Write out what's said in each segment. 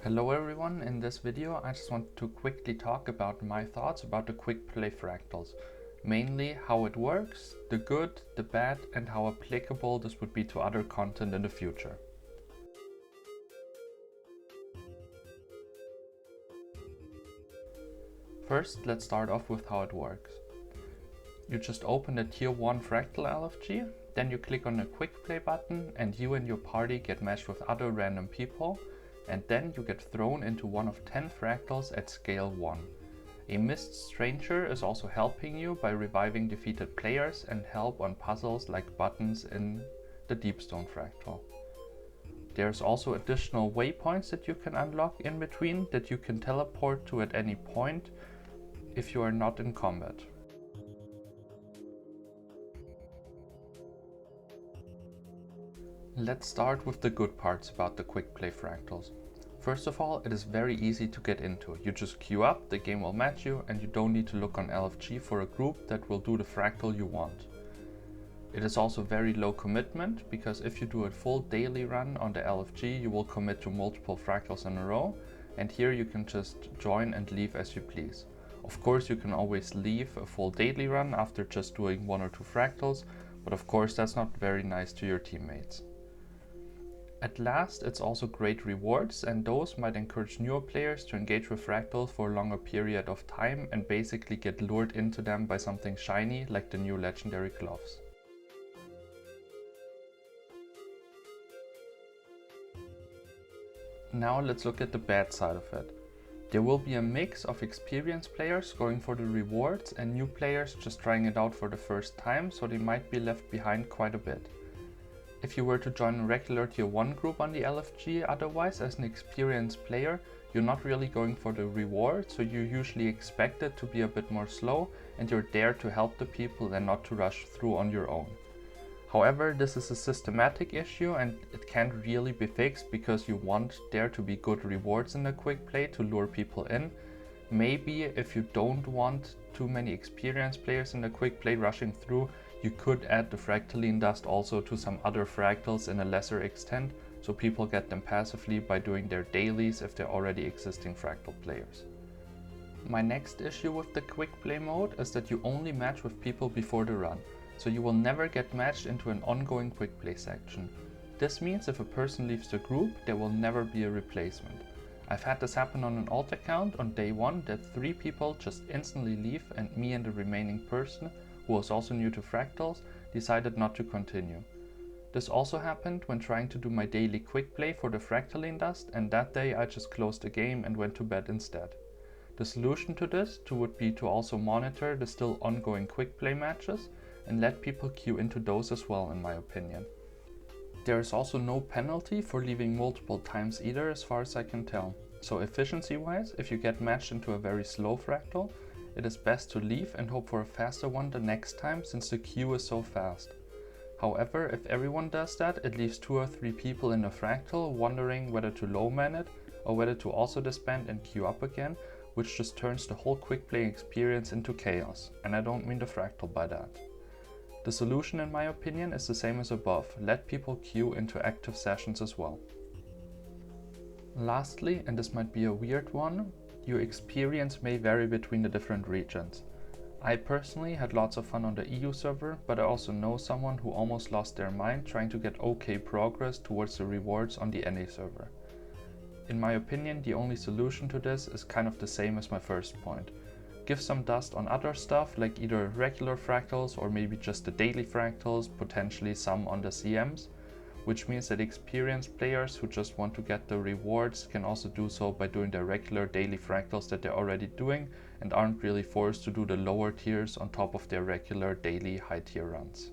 Hello everyone, in this video I just want to quickly talk about my thoughts about the Quickplay fractals. Mainly how it works, the good, the bad, and how applicable this would be to other content in the future. First, let's start off with how it works. You just open the tier 1 fractal LFG, then you click on the Quickplay button and you and your party get matched with other random people, and then you get thrown into one of 10 fractals at scale 1. A missed stranger is also helping you by reviving defeated players and help on puzzles like buttons in the Deepstone fractal. There's also additional waypoints that you can unlock in between that you can teleport to at any point if you are not in combat. Let's start with the good parts about the Quickplay fractals. First of all, it is very easy to get into. You just queue up, the game will match you, and you don't need to look on LFG for a group that will do the fractal you want. It is also very low commitment, because if you do a full daily run on the LFG, you will commit to multiple fractals in a row, and here you can just join and leave as you please. Of course, you can always leave a full daily run after just doing 1 or 2 fractals, but of course that's not very nice to your teammates. At last, it's also great rewards, and those might encourage newer players to engage with fractals for a longer period of time and basically get lured into them by something shiny like the new legendary gloves. Now let's look at the bad side of it. There will be a mix of experienced players going for the rewards and new players just trying it out for the first time, so they might be left behind quite a bit. If you were to join a regular tier 1 group on the LFG otherwise as an experienced player, you're not really going for the reward, so you usually expect it to be a bit more slow and you're there to help the people and not to rush through on your own. However, this is a systematic issue and it can't really be fixed because you want there to be good rewards in the quick play to lure people in. Maybe if you don't want too many experienced players in the quick play rushing through, you could add the fractaline dust also to some other fractals in a lesser extent, so people get them passively by doing their dailies if they're already existing fractal players. My next issue with the quick play mode is that you only match with people before the run, so you will never get matched into an ongoing quick play section. This means if a person leaves the group, there will never be a replacement. I've had this happen on an alt account on day 1 that 3 people just instantly leave and me and the remaining person, who was also new to fractals, decided not to continue. This also happened when trying to do my daily quick play for the fractaline dust, and that day I just closed the game and went to bed instead. The solution to this would be to also monitor the still ongoing quick play matches and let people queue into those as well, in my opinion. There is also no penalty for leaving multiple times either, as far as I can tell. So efficiency wise, if you get matched into a very slow fractal, it is best to leave and hope for a faster one the next time, since the queue is so fast. However, if everyone does that, it leaves 2 or 3 people in a fractal wondering whether to low man it or whether to also disband and queue up again, which just turns the whole quick play experience into chaos, and I don't mean the fractal by that. The solution, in my opinion, is the same as above: let people queue into active sessions as well. Lastly, and this might be a weird one, your experience may vary between the different regions. I personally had lots of fun on the EU server, but I also know someone who almost lost their mind trying to get okay progress towards the rewards on the NA server. In my opinion, the only solution to this is kind of the same as my first point. Give some dust on other stuff, like either regular fractals or maybe just the daily fractals, potentially some on the CMs, which means that experienced players who just want to get the rewards can also do so by doing their regular daily fractals that they're already doing and aren't really forced to do the lower tiers on top of their regular daily high tier runs.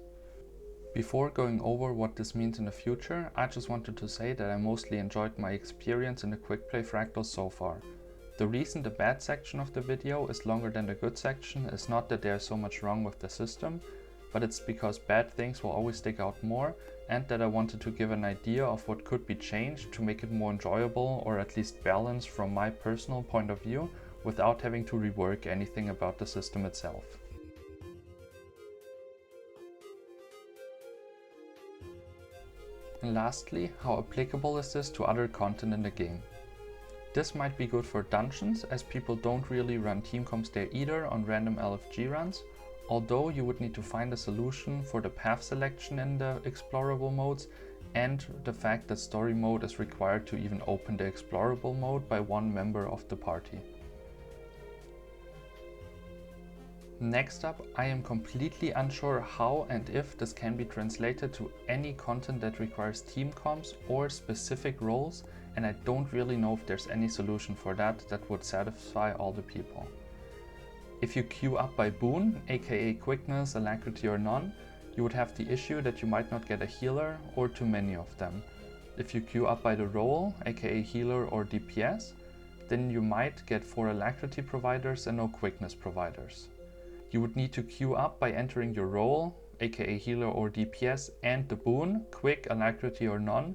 Before going over what this means in the future, I just wanted to say that I mostly enjoyed my experience in the quick play fractals so far. The reason the bad section of the video is longer than the good section is not that there's so much wrong with the system, but it's because bad things will always stick out more, and that I wanted to give an idea of what could be changed to make it more enjoyable or at least balanced from my personal point of view without having to rework anything about the system itself. And lastly, how applicable is this to other content in the game? This might be good for dungeons, as people don't really run team comps there either on random LFG runs, although you would need to find a solution for the path selection in the explorable modes and the fact that story mode is required to even open the explorable mode by one member of the party. Next up, I am completely unsure how and if this can be translated to any content that requires team comps or specific roles, and I don't really know if there's any solution for that that would satisfy all the people. If you queue up by boon, aka quickness, alacrity or none, you would have the issue that you might not get a healer or too many of them. If you queue up by the role, aka healer or DPS, then you might get 4 alacrity providers and no quickness providers. You would need to queue up by entering your role, aka healer or DPS, and the boon, quick, alacrity or none,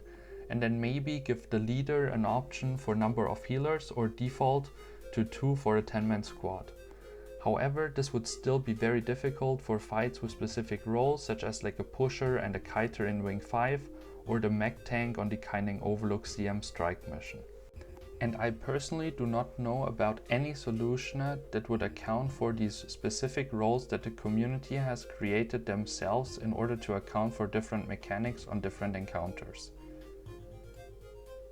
and then maybe give the leader an option for number of healers or default to 2 for a 10-man squad. However, this would still be very difficult for fights with specific roles, such as like a pusher and a kiter in Wing 5, or the mech tank on the Kaining Overlook CM strike mission. And I personally do not know about any solution that would account for these specific roles that the community has created themselves in order to account for different mechanics on different encounters.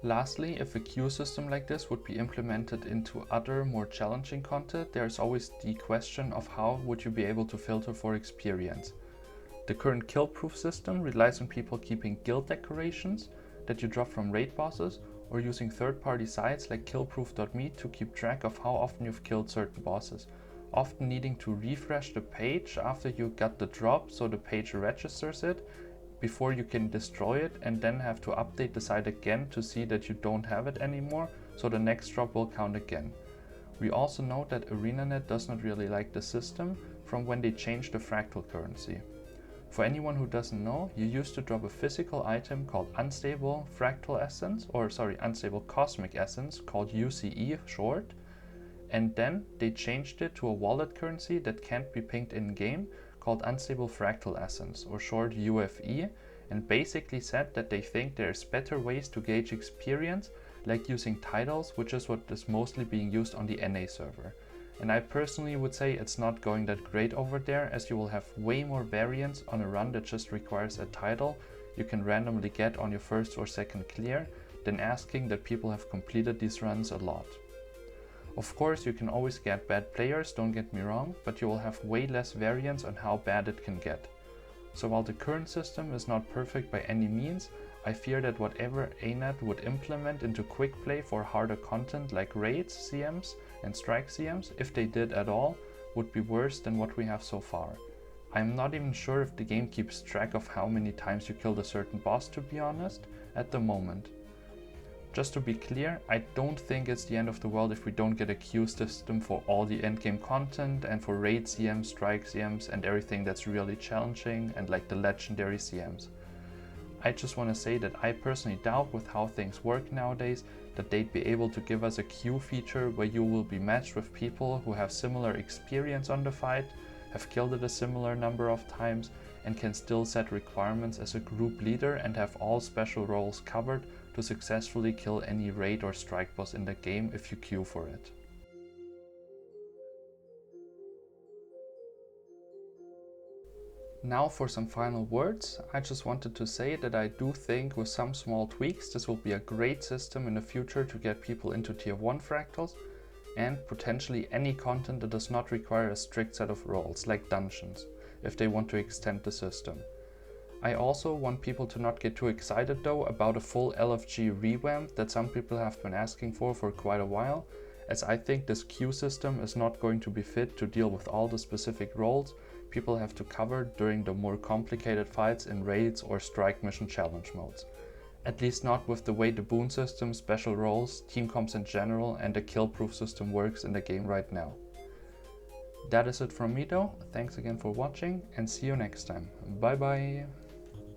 Lastly, if a queue system like this would be implemented into other more challenging content, there is always the question of how would you be able to filter for experience. The current kill-proof system relies on people keeping guild decorations that you drop from raid bosses, or using third-party sites like killproof.me to keep track of how often you've killed certain bosses, often needing to refresh the page after you got the drop so the page registers it before you can destroy it, and then have to update the site again to see that you don't have it anymore, so the next drop will count again. We also know that ArenaNet does not really like the system from when they changed the fractal currency. For anyone who doesn't know, you used to drop a physical item called unstable fractal essence, unstable cosmic essence, called UCE short, and then they changed it to a wallet currency that can't be pinged in game called unstable fractal essence, or short UFE, and basically said that they think there's better ways to gauge experience, like using titles, which is what is mostly being used on the NA server. And I personally would say it's not going that great over there, as you will have way more variance on a run that just requires a title you can randomly get on your first or second clear, than asking that people have completed these runs a lot. Of course, you can always get bad players, don't get me wrong, but you will have way less variance on how bad it can get. So while the current system is not perfect by any means, I fear that whatever ANET would implement into Quickplay for harder content like raids CMs and strike CMs, if they did at all, would be worse than what we have so far. I'm not even sure if the game keeps track of how many times you killed a certain boss, to be honest, at the moment. Just to be clear, I don't think it's the end of the world if we don't get a queue system for all the endgame content and for raid CMs, strike CMs and everything that's really challenging and like the legendary CMs. I just want to say that I personally doubt, with how things work nowadays, that they'd be able to give us a queue feature where you will be matched with people who have similar experience on the fight, have killed it a similar number of times, and can still set requirements as a group leader and have all special roles covered to successfully kill any raid or strike boss in the game if you queue for it. Now for some final words, I just wanted to say that I do think with some small tweaks this will be a great system in the future to get people into tier 1 fractals and potentially any content that does not require a strict set of roles like dungeons, if they want to extend the system. I also want people to not get too excited though about a full LFG revamp that some people have been asking for quite a while, as I think this queue system is not going to be fit to deal with all the specific roles people have to cover during the more complicated fights in raids or strike mission challenge modes. At least not with the way the boon system, special roles, team comps in general and the kill-proof system works in the game right now. That is it from me though, thanks again for watching and see you next time. Bye bye!